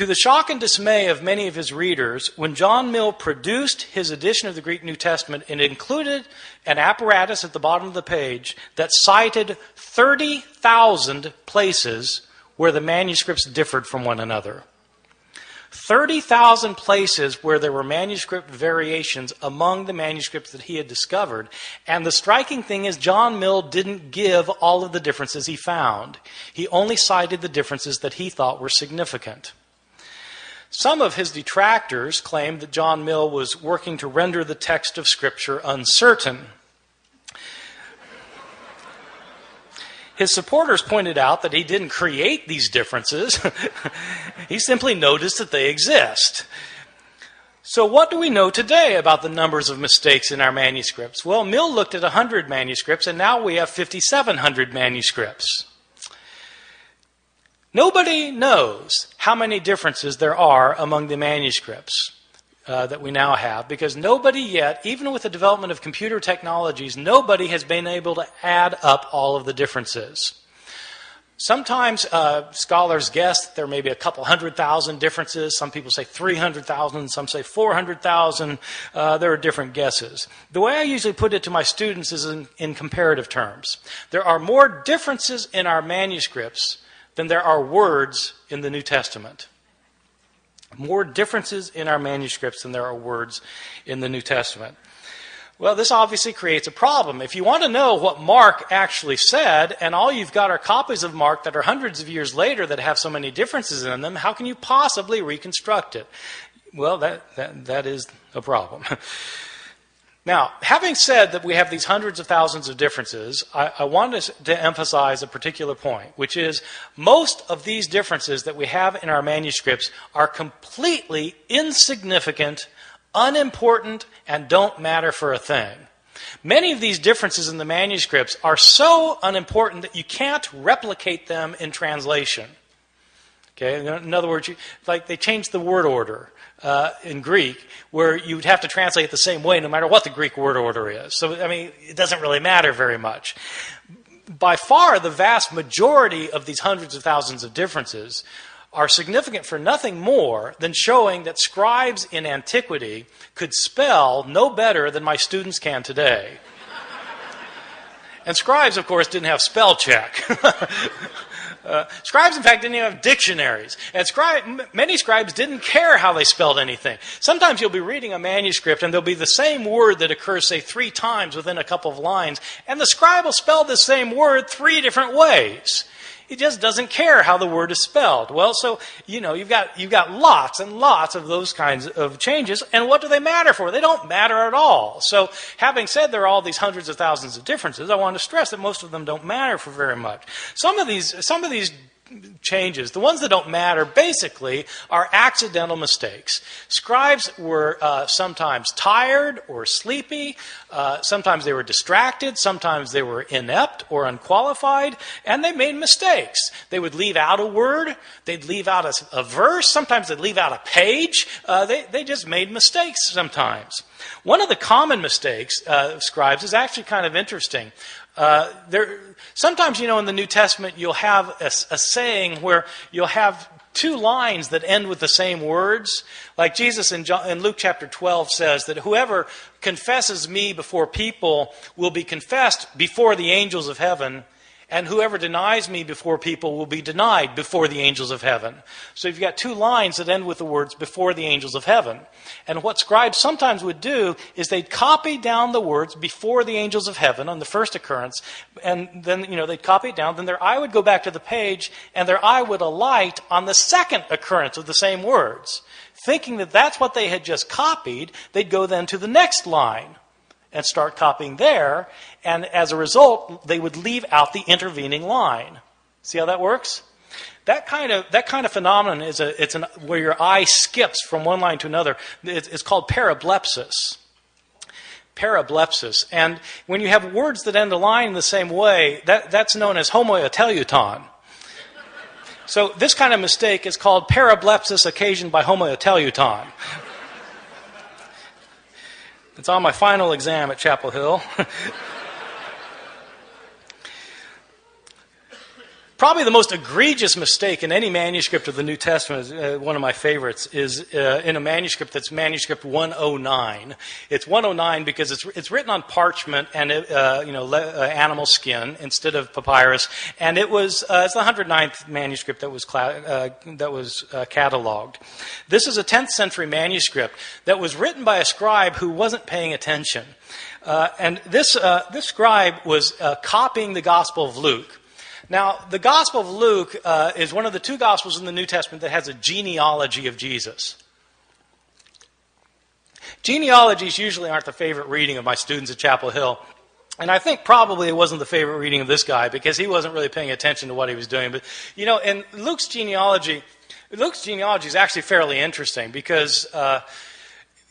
To the shock and dismay of many of his readers, when John Mill produced his edition of the Greek New Testament, it included an apparatus at the bottom of the page that cited 30,000 places where the manuscripts differed from one another. 30,000 places where there were manuscript variations among the manuscripts that he had discovered. And the striking thing is John Mill didn't give all of the differences he found. He only cited the differences that he thought were significant. Some of his detractors claimed that John Mill was working to render the text of Scripture uncertain. His supporters pointed out that he didn't create these differences. He simply noticed that they exist. So what do we know today about the numbers of mistakes in our manuscripts? Well, Mill looked at 100 manuscripts, and now we have 5,700 manuscripts. Nobody knows how many differences there are among the manuscripts that we now have, because nobody yet, even with the development of computer technologies, nobody has been able to add up all of the differences. Sometimes scholars guess that there may be a couple 100,000 differences. Some people say 300,000, some say 400,000. There are different guesses. The way I usually put it to my students is in comparative terms. There are more differences in our manuscripts than there are words in the New Testament. More differences in our manuscripts than there are words in the New Testament. Well, this obviously creates a problem. If you want to know what Mark actually said, and all you've got are copies of Mark that are hundreds of years later that have so many differences in them, how can you possibly reconstruct it? Well, that is a problem. Now, having said that we have these hundreds of thousands of differences, I wanted to emphasize a particular point, which is most of these differences that we have in our manuscripts are completely insignificant, unimportant, and don't matter for a thing. Many of these differences in the manuscripts are so unimportant that you can't replicate them in translation. Okay? In other words, like they changed the word order in Greek, where you would have to translate it the same way no matter what the Greek word order is. So, I mean, it doesn't really matter very much. By far, the vast majority of these hundreds of thousands of differences are significant for nothing more than showing that scribes in antiquity could spell no better than my students can today. And scribes, of course, didn't have spell check. Scribes, in fact, didn't even have dictionaries. And many scribes didn't care how they spelled anything. Sometimes you'll be reading a manuscript and there'll be the same word that occurs, say, 3 times within a couple of lines. And the scribe will spell the same word 3 different ways. He just doesn't care how the word is spelled. Well, so, you've got lots and lots of those kinds of changes. And what do they matter for? They don't matter at all. So, having said there are all these hundreds of thousands of differences, I want to stress that most of them don't matter for very much. Some of these changes, the ones that don't matter, basically are accidental mistakes. Scribes were sometimes tired or sleepy. Sometimes they were distracted. Sometimes they were inept or unqualified. And they made mistakes. They would leave out a word. They'd leave out a verse. Sometimes they'd leave out a page. They just made mistakes sometimes. One of the common mistakes of scribes is actually kind of interesting. Sometimes, in the New Testament, you'll have a saying where you'll have 2 lines that end with the same words. Like Jesus in Luke chapter 12 says that whoever confesses me before people will be confessed before the angels of heaven, and whoever denies me before people will be denied before the angels of heaven. So you've got 2 lines that end with the words before the angels of heaven. And what scribes sometimes would do is they'd copy down the words before the angels of heaven on the first occurrence, and then, they'd copy it down, then their eye would go back to the page, and their eye would alight on the second occurrence of the same words. Thinking that that's what they had just copied, they'd go then to the next line and start copying there, and as a result, they would leave out the intervening line. See how that works? That kind of phenomenon is where your eye skips from one line to another. It's called parablepsis. Parablepsis. And when you have words that end a line in the same way, that's known as homoteleuton. So this kind of mistake is called parablepsis occasioned by homoteleuton. It's on my final exam at Chapel Hill. Probably the most egregious mistake in any manuscript of the New Testament, one of my favorites, is in a manuscript that's manuscript 109. It's 109 because it's written on parchment and animal skin instead of papyrus, and it's the 109th manuscript that was cataloged. This is a 10th century manuscript that was written by a scribe who wasn't paying attention, and this scribe was copying the Gospel of Luke. Now, the Gospel of Luke is one of the two Gospels in the New Testament that has a genealogy of Jesus. Genealogies usually aren't the favorite reading of my students at Chapel Hill. And I think probably it wasn't the favorite reading of this guy because he wasn't really paying attention to what he was doing. But, in Luke's genealogy is actually fairly interesting because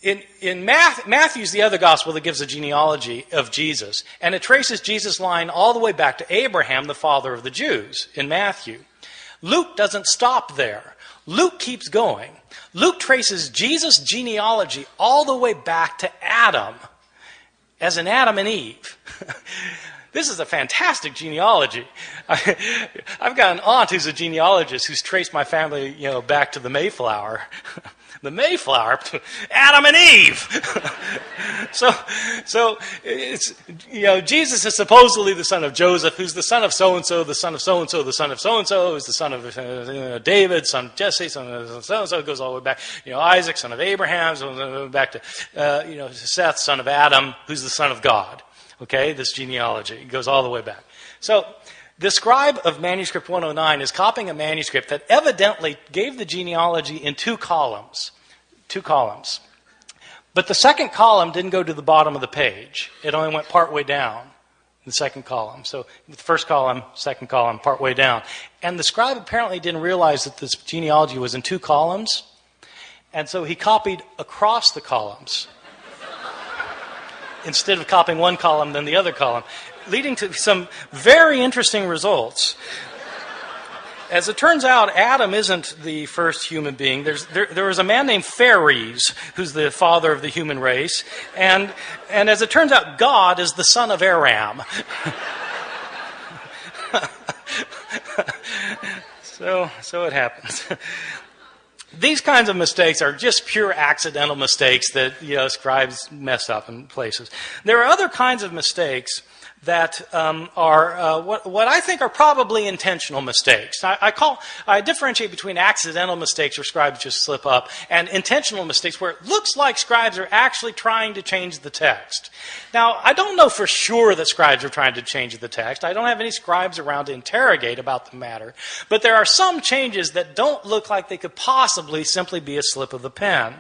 in Matthew's the other gospel that gives a genealogy of Jesus, and it traces Jesus' line all the way back to Abraham, the father of the Jews, in Matthew. Luke doesn't stop there. Luke keeps going. Luke traces Jesus' genealogy all the way back to Adam, as in Adam and Eve. This is a fantastic genealogy. I've got an aunt who's a genealogist who's traced my family, back to the Mayflower. The Mayflower, Adam and Eve. So it's Jesus is supposedly the son of Joseph, who's the son of so and so, the son of so and so, the son of so and so, who's the son of David, son of Jesse, son of so and so. It goes all the way back. Isaac, son of Abraham, so back to Seth, son of Adam, who's the son of God. Okay, this genealogy goes all the way back. So the scribe of manuscript 109 is copying a manuscript that evidently gave the genealogy in two columns. But the second column didn't go to the bottom of the page. It only went partway down, the second column. So the first column, second column, partway down. And the scribe apparently didn't realize that this genealogy was in two columns. And so he copied across the columns instead of copying one column, then the other column, leading to some very interesting results. As it turns out, Adam isn't the first human being. There was a man named Phares, who's the father of the human race. And as it turns out, God is the son of Aram. So it happens. These kinds of mistakes are just pure accidental mistakes that scribes mess up in places. There are other kinds of mistakes that are what I think are probably intentional mistakes. I differentiate between accidental mistakes where scribes just slip up and intentional mistakes where it looks like scribes are actually trying to change the text. Now, I don't know for sure that scribes are trying to change the text. I don't have any scribes around to interrogate about the matter. But there are some changes that don't look like they could possibly simply be a slip of the pen.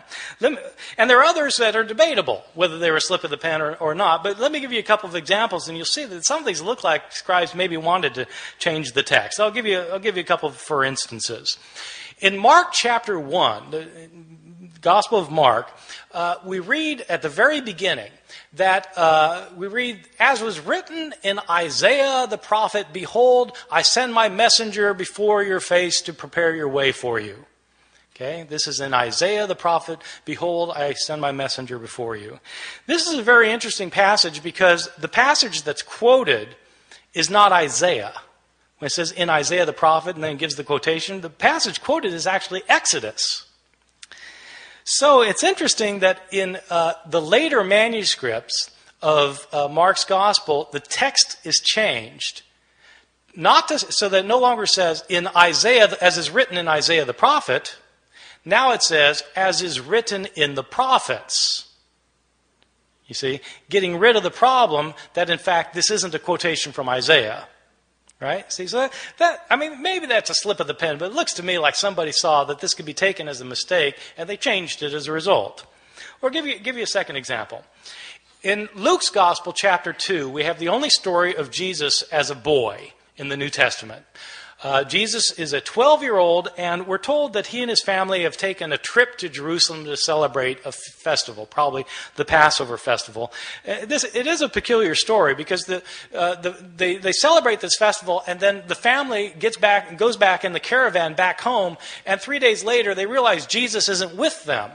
And there are others that are debatable, whether they were a slip of the pen or not. But let me give you a couple of examples, and you'll see that some of these look like scribes maybe wanted to change the text. I'll give you a couple for instances. In Mark chapter 1, the Gospel of Mark, we read at the very beginning that as was written in Isaiah the prophet, behold, I send my messenger before your face to prepare your way for you. Okay, this is in Isaiah the prophet, behold, I send my messenger before you. This is a very interesting passage because the passage that's quoted is not Isaiah. When it says in Isaiah the prophet and then gives the quotation, the passage quoted is actually Exodus. So it's interesting that in the later manuscripts of Mark's gospel, the text is changed. So that it no longer says in Isaiah, as is written in Isaiah the prophet. Now it says, as is written in the prophets. You see, getting rid of the problem that, in fact, this isn't a quotation from Isaiah. Right? See, so maybe that's a slip of the pen, but it looks to me like somebody saw that this could be taken as a mistake, and they changed it as a result. Or give you a second example. In Luke's Gospel, chapter 2, we have the only story of Jesus as a boy in the New Testament. Jesus is a 12-year-old, and we're told that he and his family have taken a trip to Jerusalem to celebrate a festival, probably the Passover festival. It is a peculiar story because they celebrate this festival, and then the family goes back in the caravan back home, and 3 days later they realize Jesus isn't with them.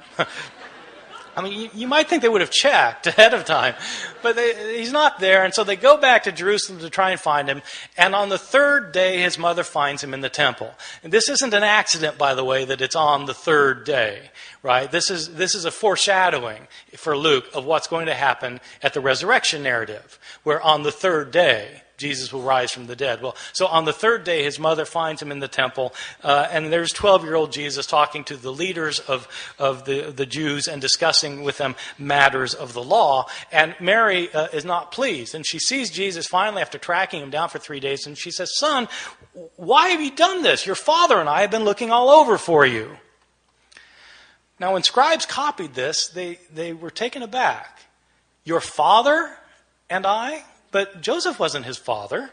I mean, you might think they would have checked ahead of time, but he's not there. And so they go back to Jerusalem to try and find him. And on the third day, his mother finds him in the temple. And this isn't an accident, by the way, that it's on the third day, right? This is a foreshadowing for Luke of what's going to happen at the resurrection narrative, where on the third day, Jesus will rise from the dead. Well, so on the third day, his mother finds him in the temple, and there's 12-year-old Jesus talking to the leaders of the Jews and discussing with them matters of the law. And Mary is not pleased, and she sees Jesus finally after tracking him down for 3 days, and she says, "Son, why have you done this? Your father and I have been looking all over for you." Now, when scribes copied this, they were taken aback. Your father and I? But Joseph wasn't his father.